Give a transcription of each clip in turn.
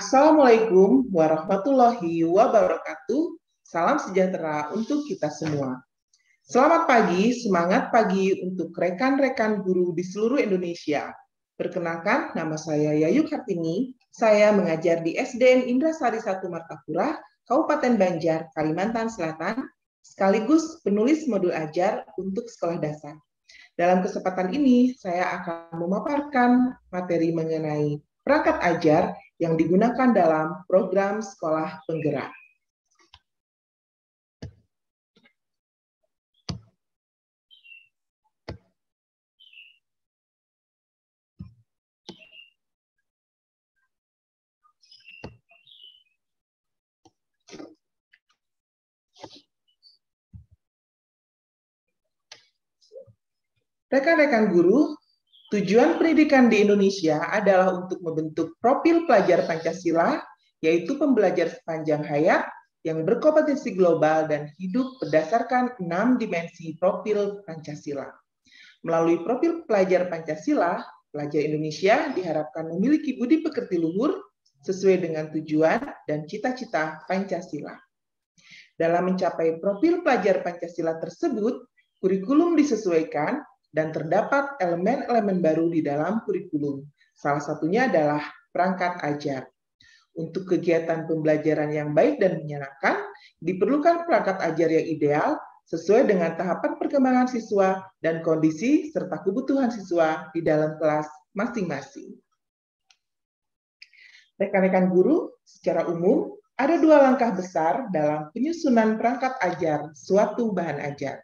Assalamualaikum warahmatullahi wabarakatuh. Salam sejahtera untuk kita semua. Selamat pagi, semangat pagi untuk rekan-rekan guru di seluruh Indonesia. Perkenalkan, nama saya Yayu Kartini. Saya mengajar di SDN Indrasari 1 Martapura, Kabupaten Banjar, Kalimantan Selatan, sekaligus penulis modul ajar untuk sekolah dasar. Dalam kesempatan ini, saya akan memaparkan materi mengenai perangkat ajar yang digunakan dalam program sekolah penggerak. Rekan-rekan guru, tujuan pendidikan di Indonesia adalah untuk membentuk profil pelajar Pancasila, yaitu pembelajar sepanjang hayat yang berkompetensi global dan hidup berdasarkan 6 dimensi profil Pancasila. Melalui profil pelajar Pancasila, pelajar Indonesia diharapkan memiliki budi pekerti luhur sesuai dengan tujuan dan cita-cita Pancasila. Dalam mencapai profil pelajar Pancasila tersebut, kurikulum disesuaikan dan terdapat elemen-elemen baru di dalam kurikulum. Salah satunya adalah perangkat ajar. Untuk kegiatan pembelajaran yang baik dan menyenangkan, diperlukan perangkat ajar yang ideal sesuai dengan tahapan perkembangan siswa dan kondisi serta kebutuhan siswa di dalam kelas masing-masing. Rekan-rekan guru, secara umum, ada 2 langkah besar dalam penyusunan perangkat ajar suatu bahan ajar.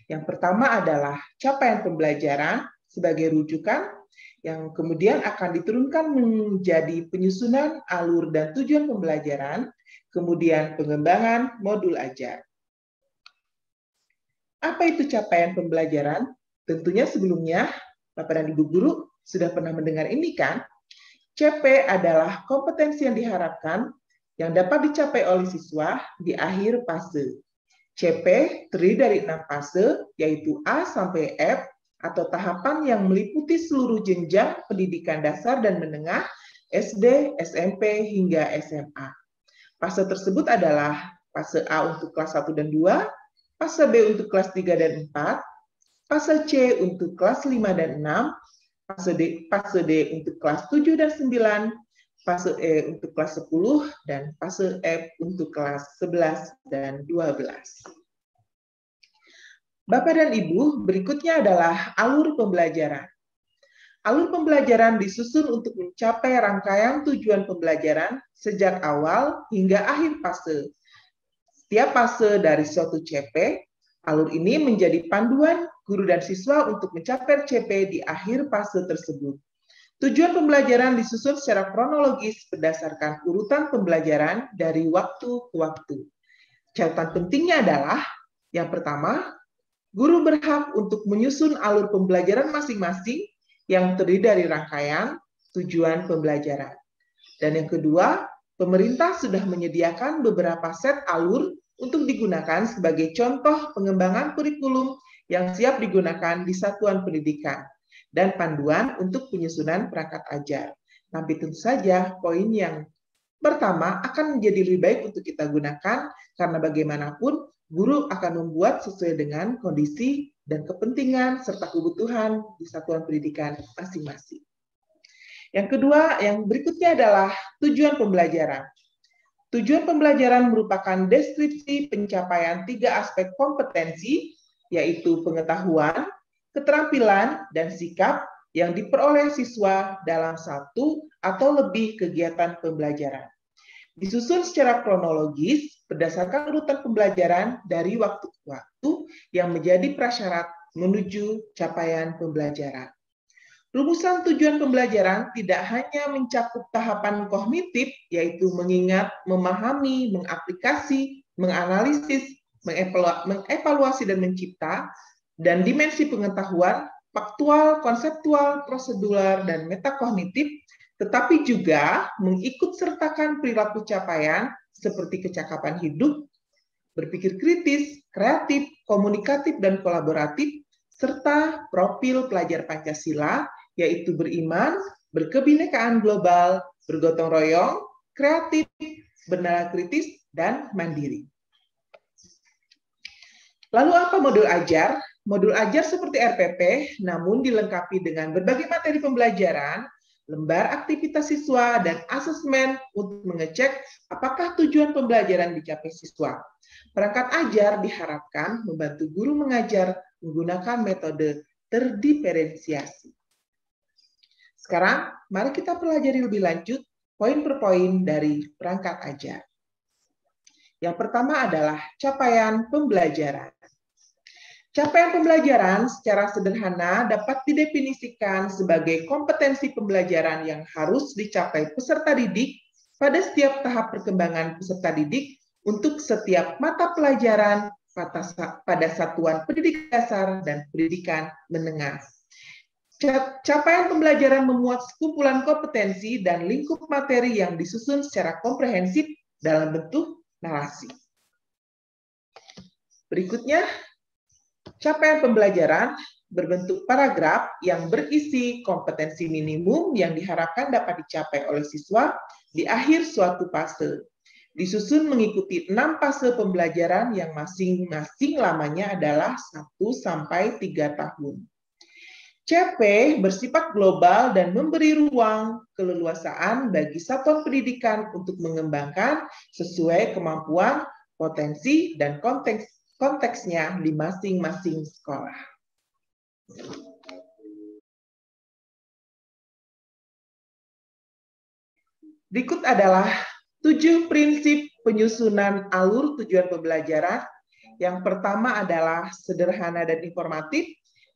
Yang pertama adalah capaian pembelajaran sebagai rujukan, yang kemudian akan diturunkan menjadi penyusunan alur dan tujuan pembelajaran, kemudian pengembangan modul ajar. Apa itu capaian pembelajaran? Tentunya sebelumnya, Bapak dan Ibu guru sudah pernah mendengar ini kan? CP adalah kompetensi yang diharapkan yang dapat dicapai oleh siswa di akhir fase. CP terdiri dari 6 fase, yaitu A sampai F, atau tahapan yang meliputi seluruh jenjang pendidikan dasar dan menengah, SD, SMP, hingga SMA. Fase tersebut adalah fase A untuk kelas 1 dan 2, fase B untuk kelas 3 dan 4, fase C untuk kelas 5 dan 6, fase D untuk kelas 7 dan 9, fase E untuk kelas 10, dan fase F untuk kelas 11 dan 12. Bapak dan Ibu, berikutnya adalah alur pembelajaran. Alur pembelajaran disusun untuk mencapai rangkaian tujuan pembelajaran sejak awal hingga akhir fase. Setiap fase dari suatu CP, alur ini menjadi panduan guru dan siswa untuk mencapai CP di akhir fase tersebut. Tujuan pembelajaran disusun secara kronologis berdasarkan urutan pembelajaran dari waktu ke waktu. Catatan pentingnya adalah, yang pertama, guru berhak untuk menyusun alur pembelajaran masing-masing yang terdiri dari rangkaian tujuan pembelajaran. Dan yang kedua, pemerintah sudah menyediakan beberapa set alur untuk digunakan sebagai contoh pengembangan kurikulum yang siap digunakan di satuan pendidikan dan panduan untuk penyusunan perangkat ajar. Tapi tentu saja poin yang pertama akan menjadi lebih baik untuk kita gunakan karena bagaimanapun guru akan membuat sesuai dengan kondisi dan kepentingan serta kebutuhan di satuan pendidikan masing-masing. Yang kedua, yang berikutnya adalah tujuan pembelajaran. Tujuan pembelajaran merupakan deskripsi pencapaian 3 aspek kompetensi, yaitu pengetahuan, keterampilan, dan sikap yang diperoleh siswa dalam 1 atau lebih kegiatan pembelajaran. Disusun secara kronologis berdasarkan urutan pembelajaran dari waktu ke waktu yang menjadi prasyarat menuju capaian pembelajaran. Rumusan tujuan pembelajaran tidak hanya mencakup tahapan kognitif, yaitu mengingat, memahami, mengaplikasi, menganalisis, mengevaluasi, dan mencipta, dan dimensi pengetahuan, faktual, konseptual, prosedural, dan metakognitif, tetapi juga mengikut sertakan perilaku capaian seperti kecakapan hidup, berpikir kritis, kreatif, komunikatif, dan kolaboratif, serta profil pelajar Pancasila, yaitu beriman, berkebinekaan global, bergotong royong, kreatif, bernalar kritis, dan mandiri. Lalu apa modul ajar? Modul ajar seperti RPP, namun dilengkapi dengan berbagai materi pembelajaran, lembar aktivitas siswa, dan asesmen untuk mengecek apakah tujuan pembelajaran dicapai siswa. Perangkat ajar diharapkan membantu guru mengajar menggunakan metode terdiferensiasi. Sekarang, mari kita pelajari lebih lanjut poin per poin dari perangkat ajar. Yang pertama adalah capaian pembelajaran. Capaian pembelajaran secara sederhana dapat didefinisikan sebagai kompetensi pembelajaran yang harus dicapai peserta didik pada setiap tahap perkembangan peserta didik untuk setiap mata pelajaran pada satuan pendidikan dasar dan pendidikan menengah. Capaian pembelajaran memuat sekumpulan kompetensi dan lingkup materi yang disusun secara komprehensif dalam bentuk narasi. Berikutnya, capaian pembelajaran berbentuk paragraf yang berisi kompetensi minimum yang diharapkan dapat dicapai oleh siswa di akhir suatu fase. Disusun mengikuti 6 fase pembelajaran yang masing-masing lamanya adalah 1-3 tahun. CP bersifat global dan memberi ruang keleluasaan bagi satuan pendidikan untuk mengembangkan sesuai kemampuan, potensi, dan konteksnya di masing-masing sekolah. Berikut adalah 7 prinsip penyusunan alur tujuan pembelajaran. Yang pertama adalah sederhana dan informatif.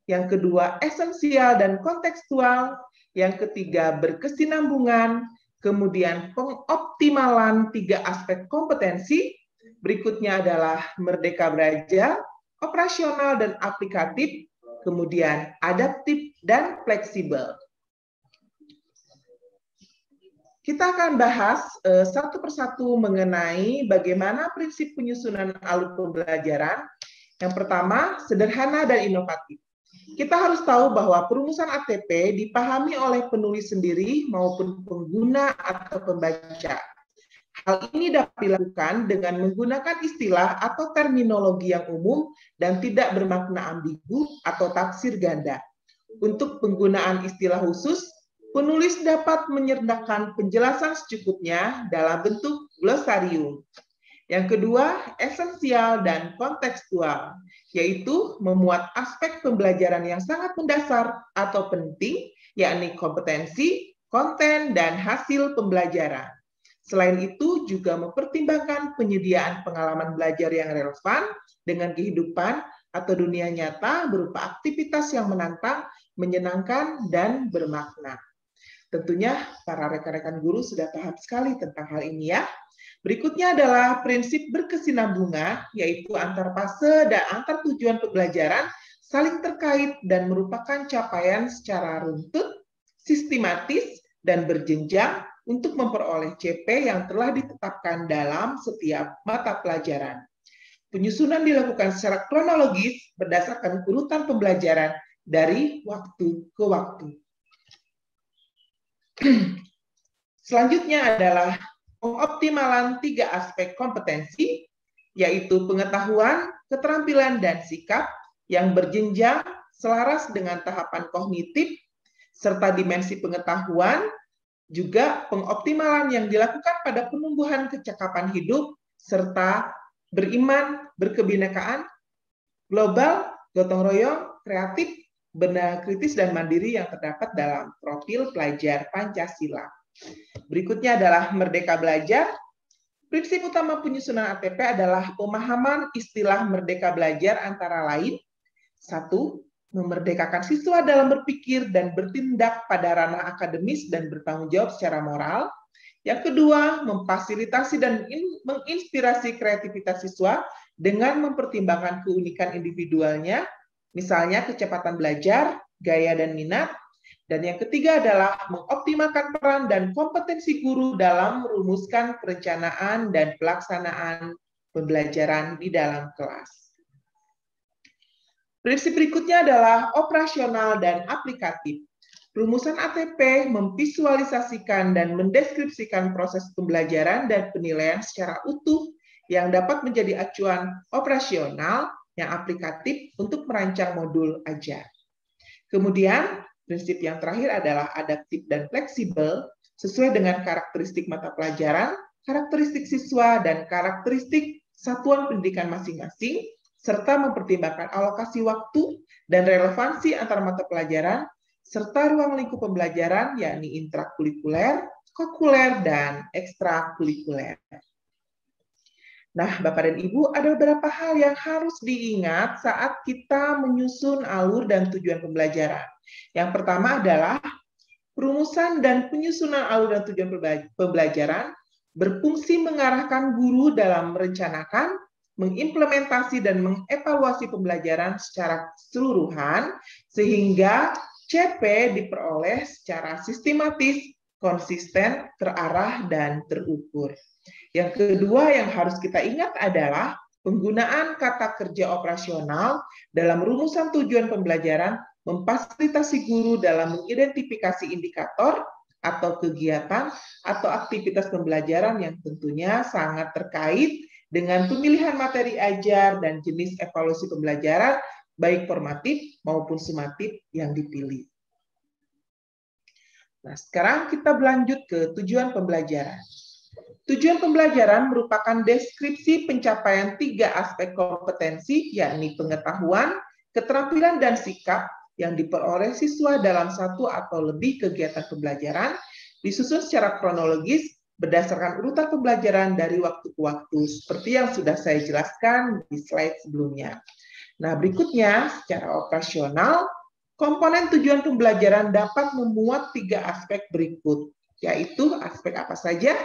Yang kedua, esensial dan kontekstual. Yang ketiga, berkesinambungan. Kemudian pengoptimalan 3 aspek kompetensi. Berikutnya adalah merdeka belajar, operasional dan aplikatif, kemudian adaptif dan fleksibel. Kita akan bahas satu persatu mengenai bagaimana prinsip penyusunan alur pembelajaran. Yang pertama, sederhana dan inovatif. Kita harus tahu bahwa perumusan ATP dipahami oleh penulis sendiri maupun pengguna atau pembaca. Hal ini dapat dilakukan dengan menggunakan istilah atau terminologi yang umum dan tidak bermakna ambigu atau tafsir ganda. Untuk penggunaan istilah khusus, penulis dapat menyertakan penjelasan secukupnya dalam bentuk glosarium. Yang kedua, esensial dan kontekstual, yaitu memuat aspek pembelajaran yang sangat mendasar atau penting, yakni kompetensi, konten, dan hasil pembelajaran. Selain itu, juga mempertimbangkan penyediaan pengalaman belajar yang relevan dengan kehidupan atau dunia nyata berupa aktivitas yang menantang, menyenangkan, dan bermakna. Tentunya para rekan-rekan guru sudah paham sekali tentang hal ini ya. Berikutnya adalah prinsip berkesinambungan, yaitu antar fase dan antar tujuan pembelajaran saling terkait dan merupakan capaian secara runtut, sistematis, dan berjenjang untuk memperoleh CP yang telah ditetapkan dalam setiap mata pelajaran. Penyusunan dilakukan secara kronologis berdasarkan urutan pembelajaran dari waktu ke waktu. Selanjutnya adalah pengoptimalan 3 aspek kompetensi, yaitu pengetahuan, keterampilan, dan sikap yang berjenjang selaras dengan tahapan kognitif, serta dimensi pengetahuan, juga pengoptimalan yang dilakukan pada penumbuhan kecakapan hidup, serta beriman, berkebinekaan, global, gotong royong, kreatif, bernalar kritis, dan mandiri yang terdapat dalam profil pelajar Pancasila. Berikutnya adalah merdeka belajar. Prinsip utama penyusunan ATP adalah pemahaman istilah merdeka belajar antara lain, 1. Memerdekakan siswa dalam berpikir dan bertindak pada ranah akademis dan bertanggung jawab secara moral. Yang kedua, memfasilitasi dan menginspirasi kreativitas siswa dengan mempertimbangkan keunikan individualnya, misalnya kecepatan belajar, gaya dan minat. Dan yang ketiga adalah mengoptimalkan peran dan kompetensi guru dalam merumuskan perencanaan dan pelaksanaan pembelajaran di dalam kelas. Prinsip berikutnya adalah operasional dan aplikatif. Rumusan ATP memvisualisasikan dan mendeskripsikan proses pembelajaran dan penilaian secara utuh yang dapat menjadi acuan operasional yang aplikatif untuk merancang modul ajar. Kemudian, prinsip yang terakhir adalah adaptif dan fleksibel sesuai dengan karakteristik mata pelajaran, karakteristik siswa, dan karakteristik satuan pendidikan masing-masing, serta mempertimbangkan alokasi waktu dan relevansi antara mata pelajaran, serta ruang lingkup pembelajaran, yakni intrakurikuler, kokuler, dan ekstrakurikuler. Nah, Bapak dan Ibu, ada beberapa hal yang harus diingat saat kita menyusun alur dan tujuan pembelajaran. Yang pertama adalah perumusan dan penyusunan alur dan tujuan pembelajaran berfungsi mengarahkan guru dalam merencanakan, mengimplementasi, dan mengevaluasi pembelajaran secara keseluruhan, sehingga CP diperoleh secara sistematis, konsisten, terarah, dan terukur. Yang kedua yang harus kita ingat adalah penggunaan kata kerja operasional dalam rumusan tujuan pembelajaran memfasilitasi guru dalam mengidentifikasi indikator atau kegiatan atau aktivitas pembelajaran yang tentunya sangat terkait dengan pemilihan materi ajar dan jenis evaluasi pembelajaran, baik formatif maupun sumatif yang dipilih. Nah, sekarang kita berlanjut ke tujuan pembelajaran. Tujuan pembelajaran merupakan deskripsi pencapaian 3 aspek kompetensi, yakni pengetahuan, keterampilan, dan sikap yang diperoleh siswa dalam satu atau lebih kegiatan pembelajaran, disusun secara kronologis berdasarkan urutan pembelajaran dari waktu ke waktu, seperti yang sudah saya jelaskan di slide sebelumnya. Nah, berikutnya, secara operasional, komponen tujuan pembelajaran dapat memuat 3 aspek berikut, yaitu aspek apa saja?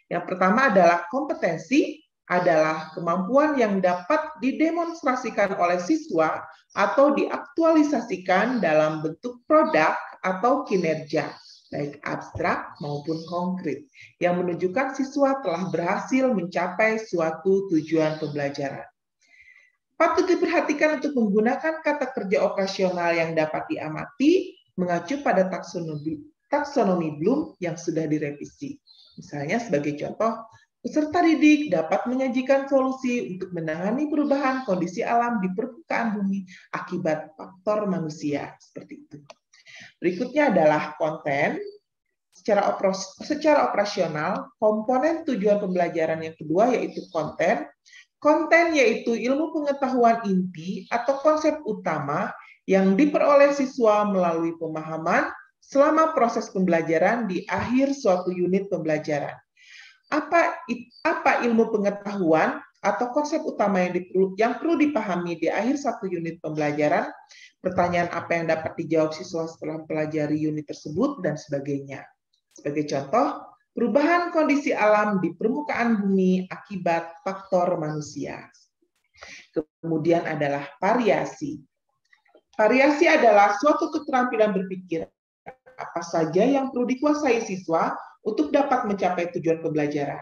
Yang pertama adalah kompetensi, adalah kemampuan yang dapat didemonstrasikan oleh siswa atau diaktualisasikan dalam bentuk produk atau kinerja, baik abstrak maupun konkret, yang menunjukkan siswa telah berhasil mencapai suatu tujuan pembelajaran. Patut diperhatikan untuk menggunakan kata kerja operasional yang dapat diamati mengacu pada taksonomi Bloom yang sudah direvisi. Misalnya sebagai contoh, peserta didik dapat menyajikan solusi untuk menangani perubahan kondisi alam di permukaan bumi akibat faktor manusia. Seperti itu. Berikutnya adalah konten. Secara operasional, komponen tujuan pembelajaran yang kedua yaitu konten. Konten yaitu ilmu pengetahuan inti atau konsep utama yang diperoleh siswa melalui pemahaman selama proses pembelajaran di akhir suatu unit pembelajaran. Apa ilmu pengetahuan atau konsep utama yang perlu dipahami di akhir satu unit pembelajaran? Pertanyaan apa yang dapat dijawab siswa setelah mempelajari unit tersebut, dan sebagainya. Sebagai contoh, perubahan kondisi alam di permukaan bumi akibat faktor manusia. Kemudian adalah variasi. Variasi adalah suatu keterampilan berpikir apa saja yang perlu dikuasai siswa untuk dapat mencapai tujuan pembelajaran.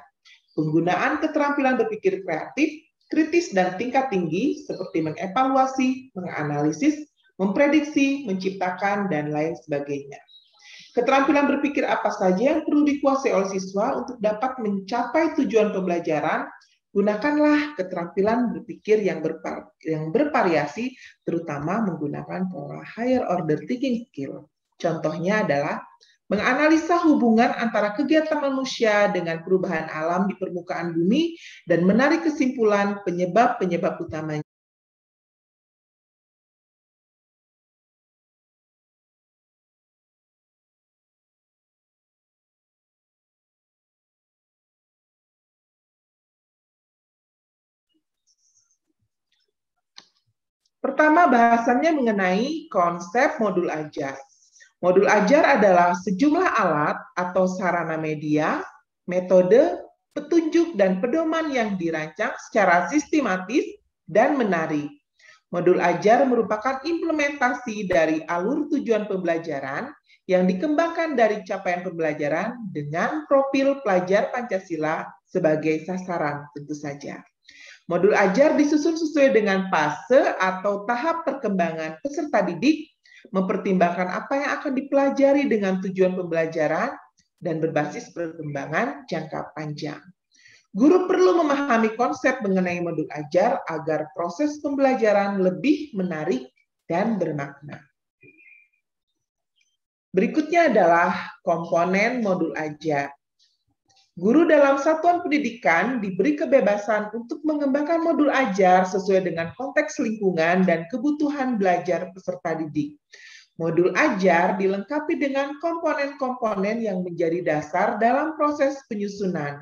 Penggunaan keterampilan berpikir kreatif, kritis, dan tingkat tinggi seperti mengevaluasi, menganalisis, memprediksi, menciptakan, dan lain sebagainya. Keterampilan berpikir apa saja yang perlu dikuasai oleh siswa untuk dapat mencapai tujuan pembelajaran. Gunakanlah keterampilan berpikir yang bervariasi, terutama menggunakan pola higher order thinking skill. Contohnya adalah menganalisa hubungan antara kegiatan manusia dengan perubahan alam di permukaan bumi dan menarik kesimpulan penyebab-penyebab utamanya. Pertama, bahasannya mengenai konsep modul ajar. Modul ajar adalah sejumlah alat atau sarana media, metode, petunjuk, dan pedoman yang dirancang secara sistematis dan menarik. Modul ajar merupakan implementasi dari alur tujuan pembelajaran yang dikembangkan dari capaian pembelajaran dengan profil pelajar Pancasila sebagai sasaran tentu saja. Modul ajar disusun sesuai dengan fase atau tahap perkembangan peserta didik, mempertimbangkan apa yang akan dipelajari dengan tujuan pembelajaran, dan berbasis perkembangan jangka panjang. Guru perlu memahami konsep mengenai modul ajar agar proses pembelajaran lebih menarik dan bermakna. Berikutnya adalah komponen modul ajar. Guru dalam satuan pendidikan diberi kebebasan untuk mengembangkan modul ajar sesuai dengan konteks lingkungan dan kebutuhan belajar peserta didik. Modul ajar dilengkapi dengan komponen-komponen yang menjadi dasar dalam proses penyusunan.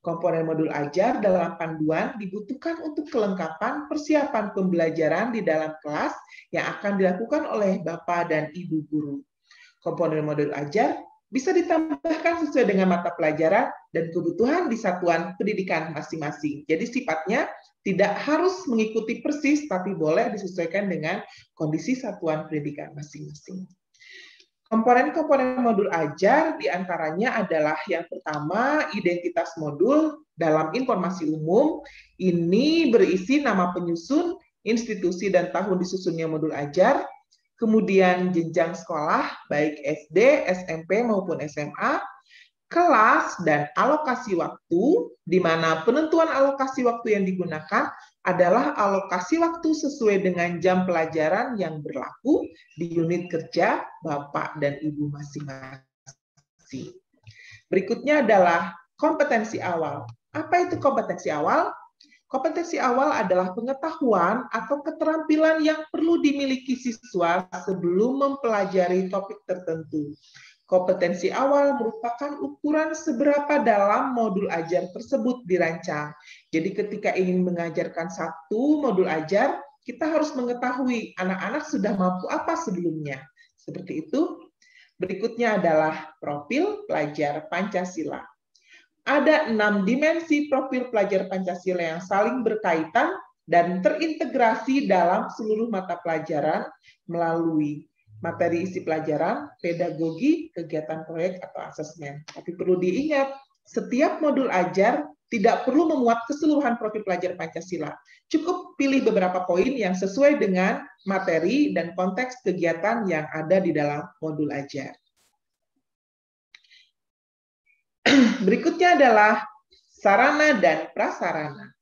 Komponen modul ajar dalam panduan dibutuhkan untuk kelengkapan persiapan pembelajaran di dalam kelas yang akan dilakukan oleh Bapak dan Ibu guru. Komponen modul ajar bisa ditambahkan sesuai dengan mata pelajaran dan kebutuhan di satuan pendidikan masing-masing. Jadi sifatnya tidak harus mengikuti persis, tapi boleh disesuaikan dengan kondisi satuan pendidikan masing-masing. Komponen-komponen modul ajar diantaranya adalah yang pertama, identitas modul dalam informasi umum. Ini berisi nama penyusun, institusi dan tahun disusunnya modul ajar, kemudian jenjang sekolah, baik SD, SMP maupun SMA, kelas, dan alokasi waktu, di mana penentuan alokasi waktu yang digunakan adalah alokasi waktu sesuai dengan jam pelajaran yang berlaku di unit kerja Bapak dan Ibu masing-masing. Berikutnya adalah kompetensi awal. Apa itu kompetensi awal? Kompetensi awal adalah pengetahuan atau keterampilan yang perlu dimiliki siswa sebelum mempelajari topik tertentu. Kompetensi awal merupakan ukuran seberapa dalam modul ajar tersebut dirancang. Jadi ketika ingin mengajarkan satu modul ajar, kita harus mengetahui anak-anak sudah mampu apa sebelumnya. Seperti itu. Berikutnya adalah profil pelajar Pancasila. Ada 6 dimensi profil pelajar Pancasila yang saling berkaitan dan terintegrasi dalam seluruh mata pelajaran melalui materi isi pelajaran, pedagogi, kegiatan proyek, atau asesmen. Tapi perlu diingat, setiap modul ajar tidak perlu memuat keseluruhan profil pelajar Pancasila. Cukup pilih beberapa poin yang sesuai dengan materi dan konteks kegiatan yang ada di dalam modul ajar. Berikutnya adalah sarana dan prasarana.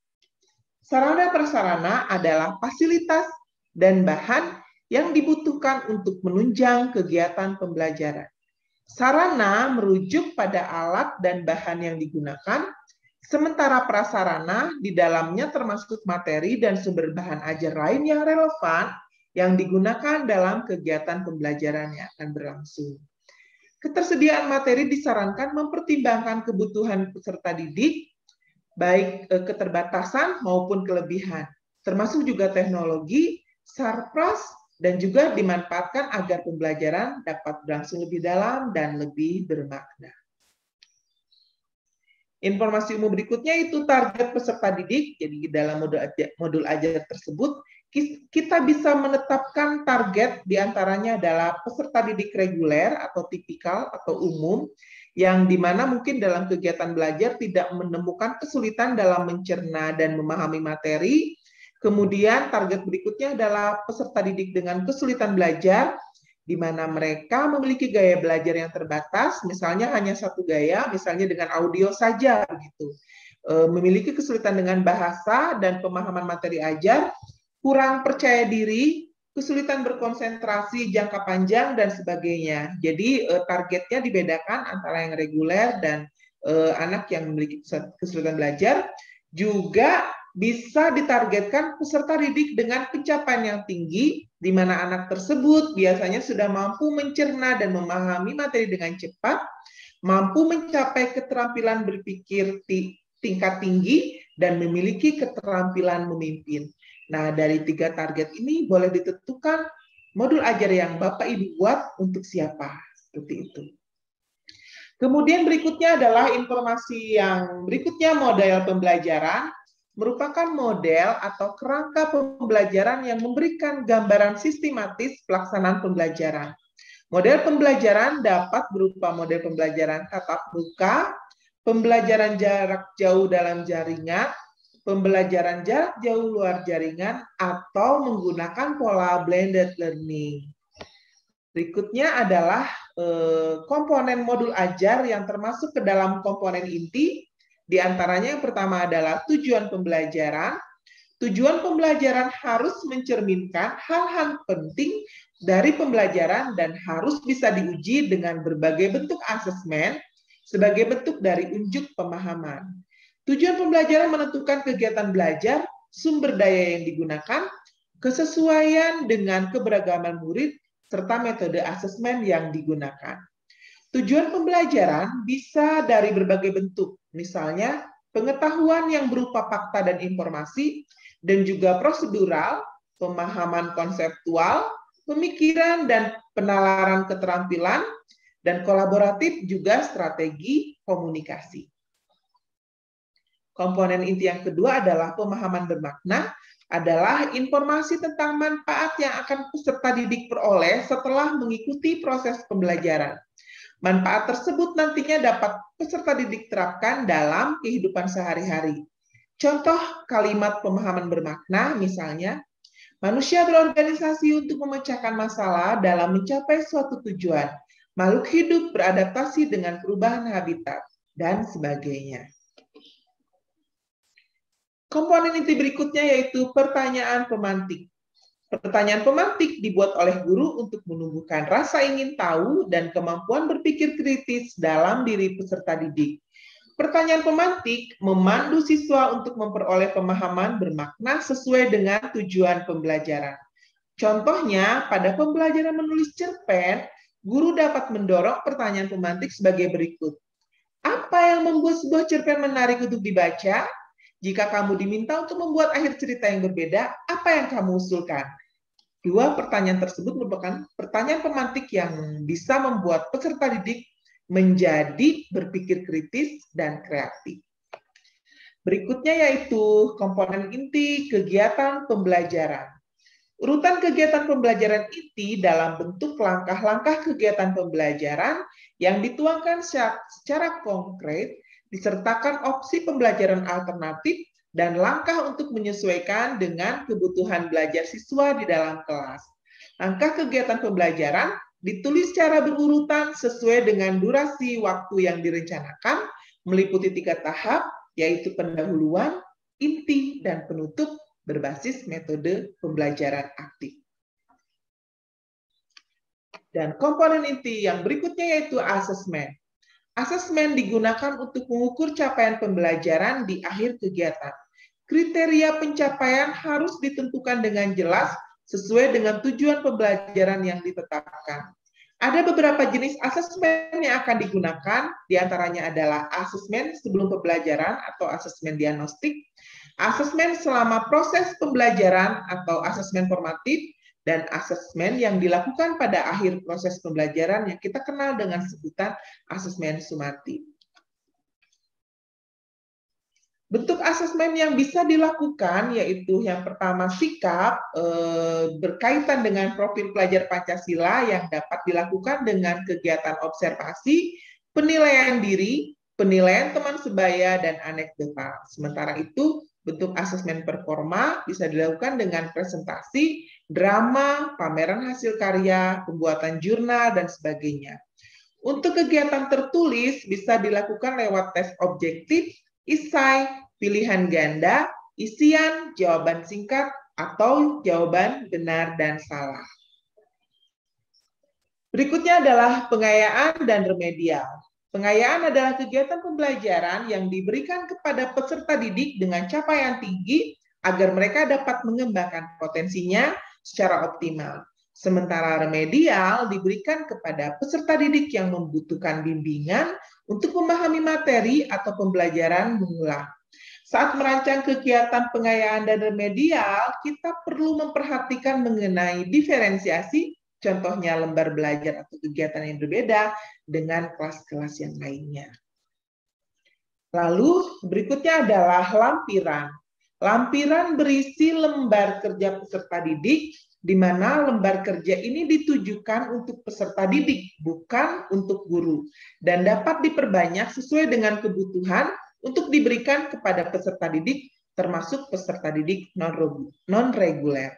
Sarana prasarana adalah fasilitas dan bahan yang dibutuhkan untuk menunjang kegiatan pembelajaran. Sarana merujuk pada alat dan bahan yang digunakan, sementara prasarana di dalamnya termasuk materi dan sumber bahan ajar lain yang relevan yang digunakan dalam kegiatan pembelajaran yang akan berlangsung. Ketersediaan materi disarankan mempertimbangkan kebutuhan peserta didik, baik keterbatasan maupun kelebihan, termasuk juga teknologi, sarpras, dan juga dimanfaatkan agar pembelajaran dapat berlangsung lebih dalam dan lebih bermakna. Informasi umum berikutnya itu target peserta didik. Jadi dalam modul ajar tersebut, kita bisa menetapkan target diantaranya adalah peserta didik reguler atau tipikal atau umum, yang dimana mungkin dalam kegiatan belajar tidak menemukan kesulitan dalam mencerna dan memahami materi. Kemudian target berikutnya adalah peserta didik dengan kesulitan belajar, di mana mereka memiliki gaya belajar yang terbatas, misalnya hanya satu gaya, misalnya dengan audio saja, gitu. Memiliki kesulitan dengan bahasa dan pemahaman materi ajar, kurang percaya diri, kesulitan berkonsentrasi jangka panjang, dan sebagainya. Jadi targetnya dibedakan antara yang reguler dan anak yang memiliki kesulitan belajar. Juga bisa ditargetkan peserta didik dengan pencapaian yang tinggi, di mana anak tersebut biasanya sudah mampu mencerna dan memahami materi dengan cepat, mampu mencapai keterampilan berpikir tingkat tinggi, dan memiliki keterampilan memimpin. Nah, dari 3 target ini boleh ditentukan modul ajar yang Bapak Ibu buat untuk siapa, seperti itu. Kemudian berikutnya adalah informasi yang berikutnya, model pembelajaran merupakan model atau kerangka pembelajaran yang memberikan gambaran sistematis pelaksanaan pembelajaran. Model pembelajaran dapat berupa model pembelajaran tatap muka, pembelajaran jarak jauh dalam jaringan, pembelajaran jarak jauh luar jaringan, atau menggunakan pola blended learning. Berikutnya adalah komponen modul ajar yang termasuk ke dalam komponen inti. Di antaranya yang pertama adalah tujuan pembelajaran. Tujuan pembelajaran harus mencerminkan hal-hal penting dari pembelajaran dan harus bisa diuji dengan berbagai bentuk asesmen sebagai bentuk dari unjuk pemahaman. Tujuan pembelajaran menentukan kegiatan belajar, sumber daya yang digunakan, kesesuaian dengan keberagaman murid, serta metode asesmen yang digunakan. Tujuan pembelajaran bisa dari berbagai bentuk, misalnya pengetahuan yang berupa fakta dan informasi, dan juga prosedural, pemahaman konseptual, pemikiran dan penalaran keterampilan, dan kolaboratif juga strategi komunikasi. Komponen inti yang kedua adalah pemahaman bermakna, adalah informasi tentang manfaat yang akan peserta didik peroleh setelah mengikuti proses pembelajaran. Manfaat tersebut nantinya dapat peserta didik terapkan dalam kehidupan sehari-hari. Contoh kalimat pemahaman bermakna misalnya, manusia berorganisasi untuk memecahkan masalah dalam mencapai suatu tujuan. Makhluk hidup beradaptasi dengan perubahan habitat, dan sebagainya. Komponen inti berikutnya yaitu pertanyaan pemantik. Pertanyaan pemantik dibuat oleh guru untuk menumbuhkan rasa ingin tahu dan kemampuan berpikir kritis dalam diri peserta didik. Pertanyaan pemantik memandu siswa untuk memperoleh pemahaman bermakna sesuai dengan tujuan pembelajaran. Contohnya, pada pembelajaran menulis cerpen, guru dapat mendorong pertanyaan pemantik sebagai berikut. Apa yang membuat sebuah cerpen menarik untuk dibaca? Jika kamu diminta untuk membuat akhir cerita yang berbeda, apa yang kamu usulkan? Dua pertanyaan tersebut merupakan pertanyaan pemantik yang bisa membuat peserta didik menjadi berpikir kritis dan kreatif. Berikutnya yaitu komponen inti kegiatan pembelajaran. Urutan kegiatan pembelajaran inti dalam bentuk langkah-langkah kegiatan pembelajaran yang dituangkan secara konkret, disertakan opsi pembelajaran alternatif dan langkah untuk menyesuaikan dengan kebutuhan belajar siswa di dalam kelas. Langkah kegiatan pembelajaran ditulis secara berurutan sesuai dengan durasi waktu yang direncanakan, meliputi 3 tahap, yaitu pendahuluan, inti, dan penutup berbasis metode pembelajaran aktif. Dan komponen inti yang berikutnya yaitu asesmen. Asesmen digunakan untuk mengukur capaian pembelajaran di akhir kegiatan. Kriteria pencapaian harus ditentukan dengan jelas sesuai dengan tujuan pembelajaran yang ditetapkan. Ada beberapa jenis asesmen yang akan digunakan, diantaranya adalah asesmen sebelum pembelajaran atau asesmen diagnostik, asesmen selama proses pembelajaran atau asesmen formatif, dan asesmen yang dilakukan pada akhir proses pembelajaran yang kita kenal dengan sebutan asesmen sumatif. Bentuk asesmen yang bisa dilakukan yaitu yang pertama sikap berkaitan dengan profil pelajar Pancasila yang dapat dilakukan dengan kegiatan observasi, penilaian diri, penilaian teman sebaya, dan anekdota. Sementara itu, bentuk asesmen performa bisa dilakukan dengan presentasi, drama, pameran hasil karya, pembuatan jurnal, dan sebagainya. Untuk kegiatan tertulis bisa dilakukan lewat tes objektif, esai, pilihan ganda, isian, jawaban singkat, atau jawaban benar dan salah. Berikutnya adalah pengayaan dan remedial. Pengayaan adalah kegiatan pembelajaran yang diberikan kepada peserta didik dengan capaian tinggi agar mereka dapat mengembangkan potensinya secara optimal. Sementara remedial diberikan kepada peserta didik yang membutuhkan bimbingan untuk memahami materi atau pembelajaran mengulang. Saat merancang kegiatan pengayaan dan remedial, kita perlu memperhatikan mengenai diferensiasi, contohnya lembar belajar atau kegiatan yang berbeda dengan kelas-kelas yang lainnya. Lalu berikutnya adalah lampiran. Lampiran berisi lembar kerja peserta didik, di mana lembar kerja ini ditujukan untuk peserta didik, bukan untuk guru, dan dapat diperbanyak sesuai dengan kebutuhan untuk diberikan kepada peserta didik termasuk peserta didik non-reguler.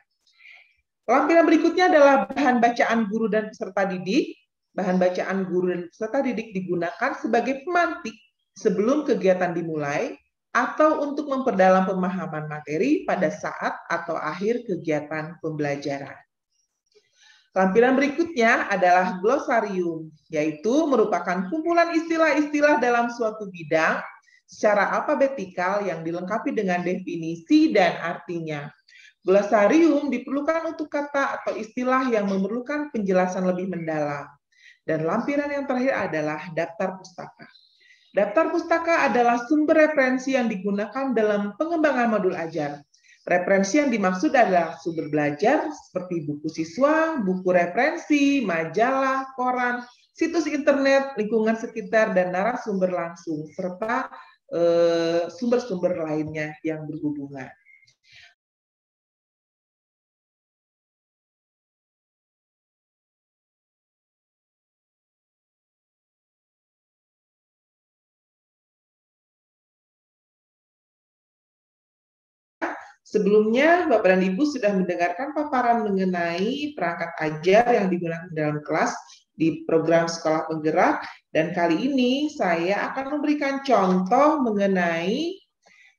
Lampiran berikutnya adalah bahan bacaan guru dan peserta didik. Bahan bacaan guru dan peserta didik digunakan sebagai pemantik sebelum kegiatan dimulai atau untuk memperdalam pemahaman materi pada saat atau akhir kegiatan pembelajaran. Lampiran berikutnya adalah glosarium, yaitu merupakan kumpulan istilah-istilah dalam suatu bidang secara alfabetikal yang dilengkapi dengan definisi dan artinya. Glosarium diperlukan untuk kata atau istilah yang memerlukan penjelasan lebih mendalam. Dan lampiran yang terakhir adalah daftar pustaka. Daftar pustaka adalah sumber referensi yang digunakan dalam pengembangan modul ajar. Referensi yang dimaksud adalah sumber belajar seperti buku siswa, buku referensi, majalah, koran, situs internet, lingkungan sekitar, dan narasumber langsung, serta sumber-sumber lainnya yang berhubungan. Sebelumnya, Bapak dan Ibu sudah mendengarkan paparan mengenai perangkat ajar yang digunakan dalam kelas di program Sekolah Penggerak, dan kali ini saya akan memberikan contoh mengenai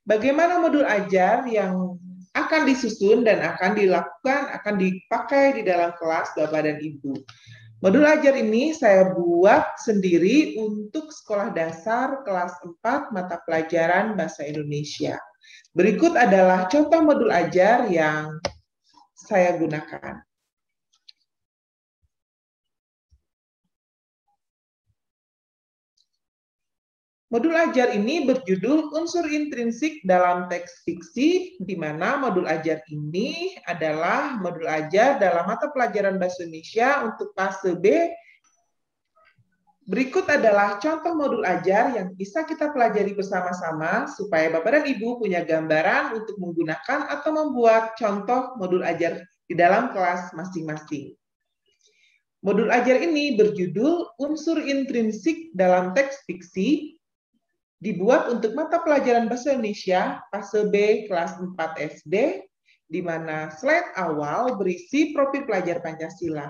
bagaimana modul ajar yang akan disusun dan akan dipakai di dalam kelas Bapak dan Ibu. Modul ajar ini saya buat sendiri untuk sekolah dasar kelas 4 mata pelajaran Bahasa Indonesia. Berikut adalah contoh modul ajar yang saya gunakan. Modul ajar ini berjudul unsur intrinsik dalam teks fiksi, di mana modul ajar ini adalah modul ajar dalam mata pelajaran Bahasa Indonesia untuk fase B. Berikut adalah contoh modul ajar yang bisa kita pelajari bersama-sama supaya Bapak dan Ibu punya gambaran untuk menggunakan atau membuat contoh modul ajar di dalam kelas masing-masing. Modul ajar ini berjudul unsur intrinsik dalam teks fiksi, dibuat untuk mata pelajaran Bahasa Indonesia fase B kelas 4 SD, di mana slide awal berisi profil pelajar Pancasila.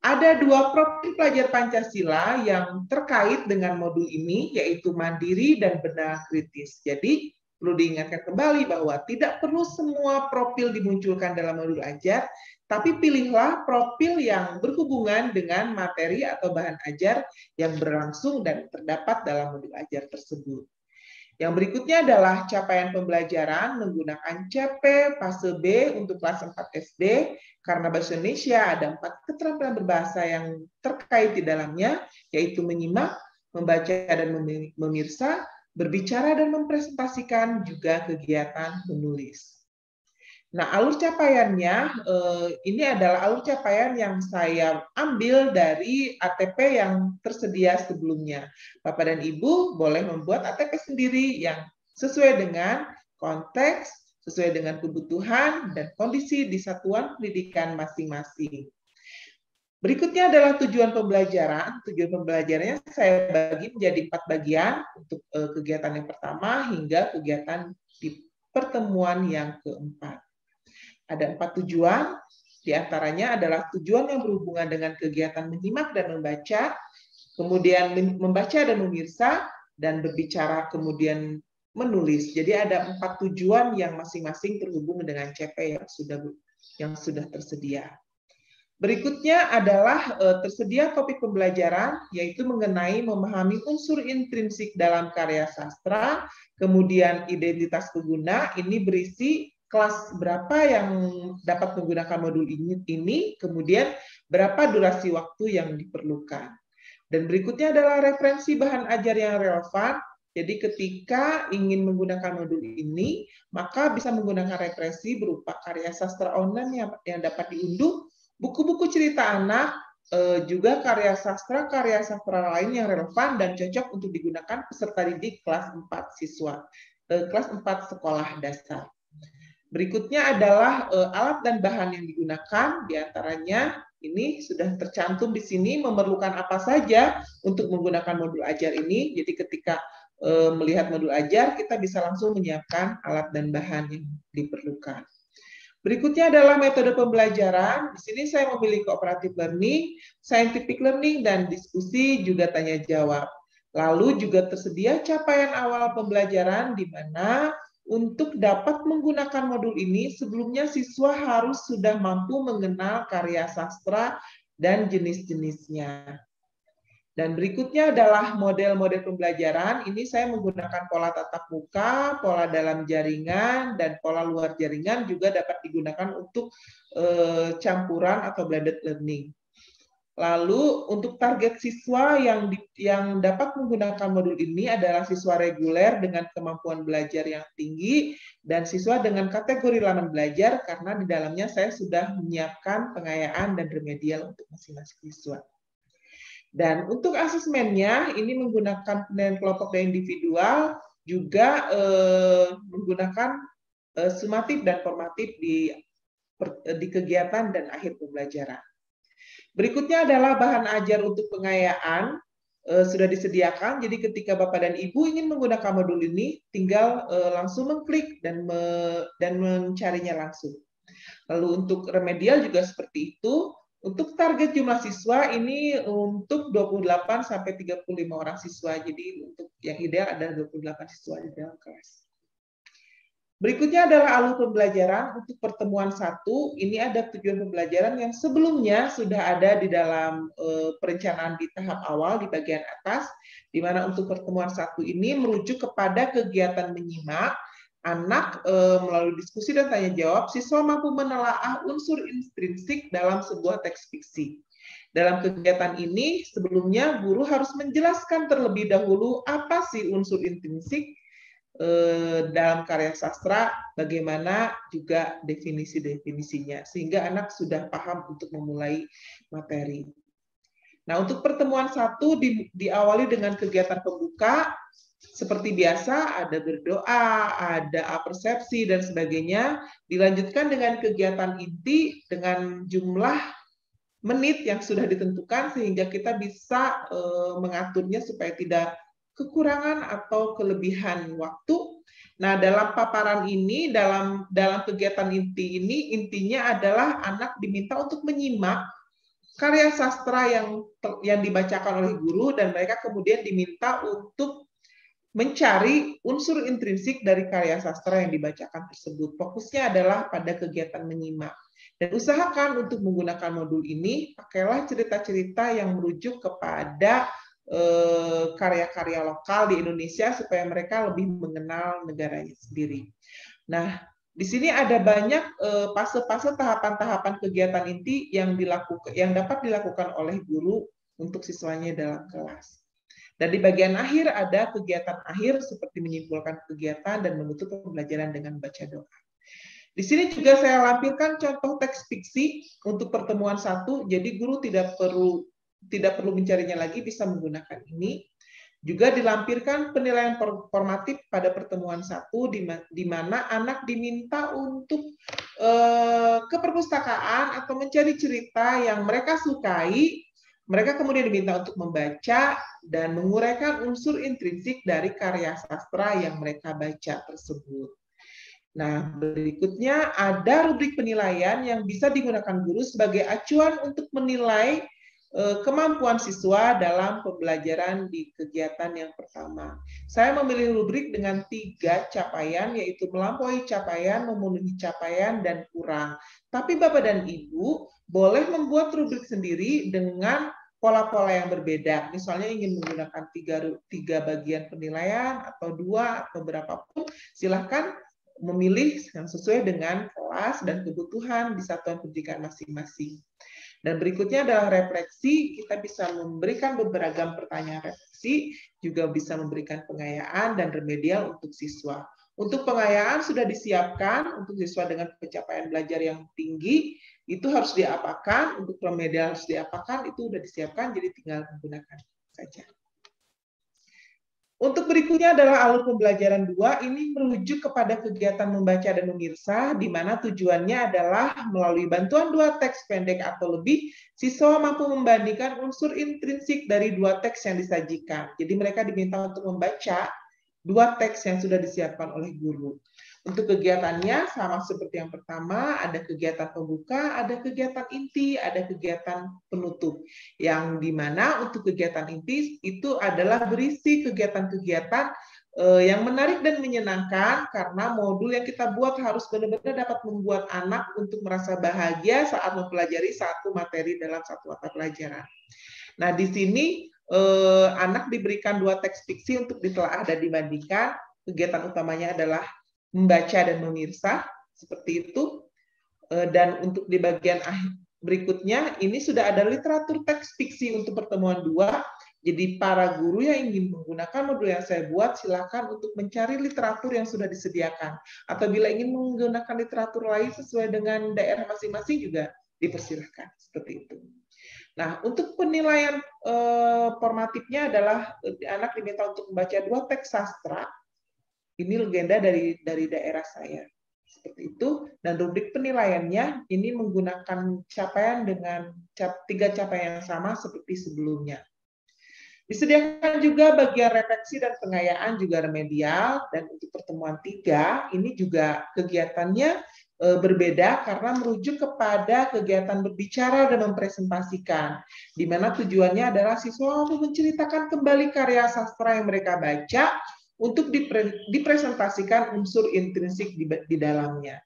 Ada 2 profil pelajar Pancasila yang terkait dengan modul ini, yaitu mandiri dan benar kritis. Jadi, perlu diingatkan kembali bahwa tidak perlu semua profil dimunculkan dalam modul ajar, tapi pilihlah profil yang berhubungan dengan materi atau bahan ajar yang berlangsung dan terdapat dalam modul ajar tersebut. Yang berikutnya adalah capaian pembelajaran menggunakan CP fase B untuk kelas 4 SD, karena Bahasa Indonesia ada 4 keterampilan berbahasa yang terkait di dalamnya, yaitu menyimak, membaca dan memirsa, berbicara dan mempresentasikan, juga kegiatan menulis. Nah, alur capaiannya, ini adalah alur capaian yang saya ambil dari ATP yang tersedia sebelumnya. Bapak dan Ibu boleh membuat ATP sendiri yang sesuai dengan konteks, sesuai dengan kebutuhan dan kondisi di satuan pendidikan masing-masing. Berikutnya adalah tujuan pembelajaran. Tujuan pembelajarannya saya bagi menjadi 4 bagian untuk kegiatan yang pertama hingga kegiatan di pertemuan yang keempat. Ada 4 tujuan, diantaranya adalah tujuan yang berhubungan dengan kegiatan menyimak dan membaca, kemudian membaca dan memirsa, dan berbicara, kemudian menulis. Jadi ada 4 tujuan yang masing-masing terhubung dengan CP yang sudah tersedia. Berikutnya adalah tersedia topik pembelajaran, yaitu mengenai memahami unsur intrinsik dalam karya sastra, kemudian identitas pengguna, ini berisi kelas berapa yang dapat menggunakan modul ini, kemudian berapa durasi waktu yang diperlukan. Dan berikutnya adalah referensi bahan ajar yang relevan. Jadi ketika ingin menggunakan modul ini, maka bisa menggunakan referensi berupa karya sastra online yang dapat diunduh, buku-buku cerita anak, juga karya sastra lain yang relevan dan cocok untuk digunakan peserta didik kelas 4 kelas 4 sekolah dasar. Berikutnya adalah alat dan bahan yang digunakan, diantaranya ini sudah tercantum di sini memerlukan apa saja untuk menggunakan modul ajar ini. Jadi ketika melihat modul ajar, kita bisa langsung menyiapkan alat dan bahan yang diperlukan. Berikutnya adalah metode pembelajaran. Di sini saya memilih cooperative learning, scientific learning, dan diskusi juga tanya jawab. Lalu juga tersedia capaian awal pembelajaran di mana untuk dapat menggunakan modul ini sebelumnya siswa harus sudah mampu mengenal karya sastra dan jenis-jenisnya. Dan berikutnya adalah model-model pembelajaran. Ini saya menggunakan pola tatap muka, pola dalam jaringan, dan pola luar jaringan juga dapat digunakan untuk campuran atau blended learning. Lalu untuk target siswa yang dapat menggunakan modul ini adalah siswa reguler dengan kemampuan belajar yang tinggi dan siswa dengan kategori laman belajar karena di dalamnya saya sudah menyiapkan pengayaan dan remedial untuk masing-masing siswa. Dan untuk asesmennya, ini menggunakan penilaian kelompok dan individual, juga menggunakan sumatif dan formatif di kegiatan dan akhir pembelajaran. Berikutnya adalah bahan ajar untuk pengayaan, sudah disediakan, jadi ketika Bapak dan Ibu ingin menggunakan modul ini, tinggal langsung mengklik dan mencarinya langsung. Lalu untuk remedial juga seperti itu. Untuk target jumlah siswa ini untuk 28 sampai 35 orang siswa. Jadi untuk yang ideal adalah 28 siswa di dalam kelas. Berikutnya adalah alur pembelajaran. Untuk pertemuan 1, ini ada tujuan pembelajaran yang sebelumnya sudah ada di dalam perencanaan di tahap awal di bagian atas, di mana untuk pertemuan 1 ini merujuk kepada kegiatan menyimak, anak melalui diskusi dan tanya jawab, siswa mampu menelaah unsur intrinsik dalam sebuah teks fiksi. Dalam kegiatan ini, sebelumnya guru harus menjelaskan terlebih dahulu apa sih unsur intrinsik dalam karya sastra, bagaimana juga definisi-definisinya, sehingga anak sudah paham untuk memulai materi. Nah, untuk pertemuan 1 diawali dengan kegiatan pembuka. Seperti biasa, ada berdoa, ada persepsi, dan sebagainya. Dilanjutkan dengan kegiatan inti dengan jumlah menit yang sudah ditentukan, sehingga kita bisa mengaturnya supaya tidak kekurangan atau kelebihan waktu. Nah, dalam paparan ini, dalam kegiatan inti ini, intinya adalah anak diminta untuk menyimak karya sastra yang dibacakan oleh guru, dan mereka kemudian diminta untuk mencari unsur intrinsik dari karya sastra yang dibacakan tersebut. Fokusnya adalah pada kegiatan menyimak. Dan usahakan untuk menggunakan modul ini, pakailah cerita-cerita yang merujuk kepada karya-karya lokal di Indonesia supaya mereka lebih mengenal negaranya sendiri. Nah, di sini ada banyak fase-fase tahapan-tahapan kegiatan inti yang dapat dilakukan oleh guru untuk siswanya dalam kelas. Dan di bagian akhir ada kegiatan akhir seperti menyimpulkan kegiatan dan menutup pembelajaran dengan baca doa. Di sini juga saya lampirkan contoh teks fiksi untuk pertemuan 1, jadi guru tidak perlu mencarinya lagi, bisa menggunakan ini. Juga dilampirkan penilaian formatif pada pertemuan 1, di mana anak diminta untuk ke perpustakaan atau mencari cerita yang mereka sukai. Mereka kemudian diminta untuk membaca dan menguraikan unsur intrinsik dari karya sastra yang mereka baca tersebut. Nah, berikutnya ada rubrik penilaian yang bisa digunakan guru sebagai acuan untuk menilai kemampuan siswa dalam pembelajaran di kegiatan yang pertama. Saya memilih rubrik dengan 3 capaian, yaitu melampaui capaian, memenuhi capaian, dan kurang. Tapi Bapak dan Ibu boleh membuat rubrik sendiri dengan pola-pola yang berbeda. Misalnya ingin menggunakan 3 bagian penilaian, atau 2, atau berapapun, silahkan memilih yang sesuai dengan kelas dan kebutuhan di satuan pendidikan masing-masing. Dan berikutnya adalah refleksi. Kita bisa memberikan beberapa pertanyaan refleksi, juga bisa memberikan pengayaan dan remedial untuk siswa. Untuk pengayaan sudah disiapkan untuk siswa dengan pencapaian belajar yang tinggi, itu harus diapakan. Untuk remedial harus diapakan, itu sudah disiapkan, jadi tinggal menggunakan saja. Untuk berikutnya adalah alur pembelajaran 2, ini merujuk kepada kegiatan membaca dan memirsa, di mana tujuannya adalah melalui bantuan 2 teks pendek atau lebih, siswa mampu membandingkan unsur intrinsik dari 2 teks yang disajikan. Jadi mereka diminta untuk membaca dua teks yang sudah disiapkan oleh guru. Untuk kegiatannya sama seperti yang pertama, ada kegiatan pembuka, ada kegiatan inti, ada kegiatan penutup. Yang dimana untuk kegiatan inti itu adalah berisi kegiatan-kegiatan yang menarik dan menyenangkan, karena modul yang kita buat harus benar-benar dapat membuat anak untuk merasa bahagia saat mempelajari satu materi dalam satu mata pelajaran. Nah, di sini anak diberikan dua teks fiksi untuk ditelaah dan dibandingkan. Kegiatan utamanya adalah membaca dan memirsa, seperti itu. Dan untuk di bagian berikutnya, ini sudah ada literatur teks fiksi untuk pertemuan 2. Jadi para guru yang ingin menggunakan modul yang saya buat, silakan untuk mencari literatur yang sudah disediakan. Atau bila ingin menggunakan literatur lain sesuai dengan daerah masing-masing juga dipersilahkan. Seperti itu. Nah, untuk penilaian formatifnya adalah anak diminta untuk membaca 2 teks sastra. Ini legenda dari daerah saya. Seperti itu. Dan rubrik penilaiannya ini menggunakan capaian dengan 3 capaian yang sama seperti sebelumnya. Disediakan juga bagian refleksi dan pengayaan juga remedial. Dan untuk pertemuan 3, ini juga kegiatannya berbeda karena merujuk kepada kegiatan berbicara dan mempresentasikan, di mana tujuannya adalah siswa menceritakan kembali karya sastra yang mereka baca untuk dipresentasikan unsur intrinsik di dalamnya.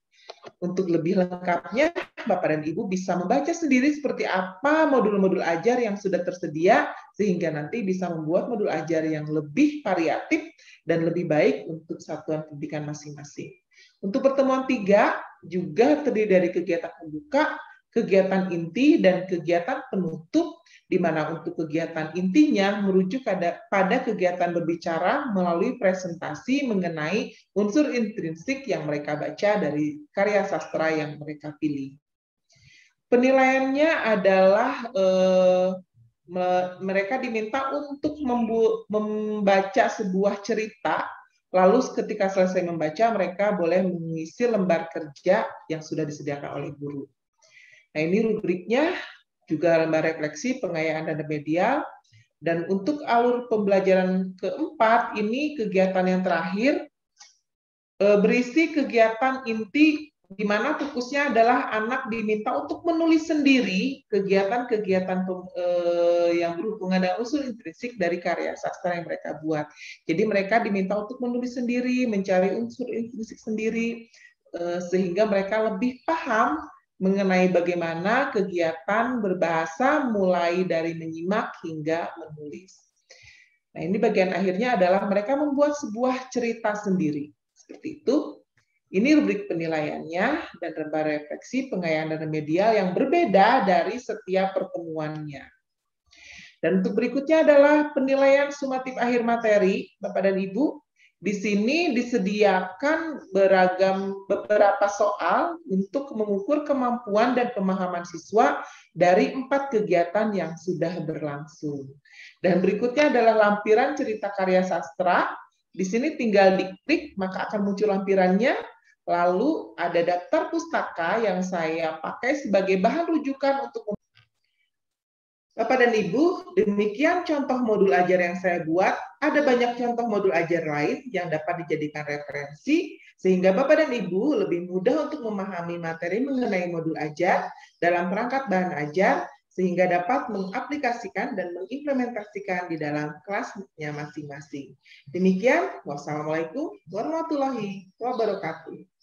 Untuk lebih lengkapnya, Bapak dan Ibu bisa membaca sendiri seperti apa modul-modul ajar yang sudah tersedia, sehingga nanti bisa membuat modul ajar yang lebih variatif dan lebih baik untuk satuan pendidikan masing-masing. Untuk pertemuan 3 juga terdiri dari kegiatan pembuka, kegiatan inti, dan kegiatan penutup, di mana untuk kegiatan intinya merujuk pada kegiatan berbicara melalui presentasi mengenai unsur intrinsik yang mereka baca dari karya sastra yang mereka pilih. Penilaiannya adalah mereka diminta untuk membaca sebuah cerita, lalu ketika selesai membaca mereka boleh mengisi lembar kerja yang sudah disediakan oleh guru. Nah, ini rubriknya, juga lembar refleksi, pengayaan dan remedial. Dan untuk alur pembelajaran keempat, ini kegiatan yang terakhir, berisi kegiatan inti, di mana fokusnya adalah anak diminta untuk menulis sendiri kegiatan-kegiatan yang berhubungan dengan unsur intrinsik dari karya sastra yang mereka buat. Jadi mereka diminta untuk menulis sendiri, mencari unsur intrinsik sendiri, sehingga mereka lebih paham mengenai bagaimana kegiatan berbahasa mulai dari menyimak hingga menulis. Nah, ini bagian akhirnya adalah mereka membuat sebuah cerita sendiri. Seperti itu. Ini rubrik penilaiannya dan lembar refleksi, pengayaan dan remedial yang berbeda dari setiap pertemuannya. Dan untuk berikutnya adalah penilaian sumatif akhir materi, Bapak dan Ibu. Di sini disediakan beberapa soal untuk mengukur kemampuan dan pemahaman siswa dari 4 kegiatan yang sudah berlangsung. Dan berikutnya adalah lampiran cerita karya sastra. Di sini tinggal diklik, maka akan muncul lampirannya. Lalu ada daftar pustaka yang saya pakai sebagai bahan rujukan untuk Bapak dan Ibu, demikian contoh modul ajar yang saya buat. Ada banyak contoh modul ajar lain yang dapat dijadikan referensi, sehingga Bapak dan Ibu lebih mudah untuk memahami materi mengenai modul ajar dalam perangkat bahan ajar, sehingga dapat mengaplikasikan dan mengimplementasikan di dalam kelasnya masing-masing. Demikian, wassalamualaikum warahmatullahi wabarakatuh.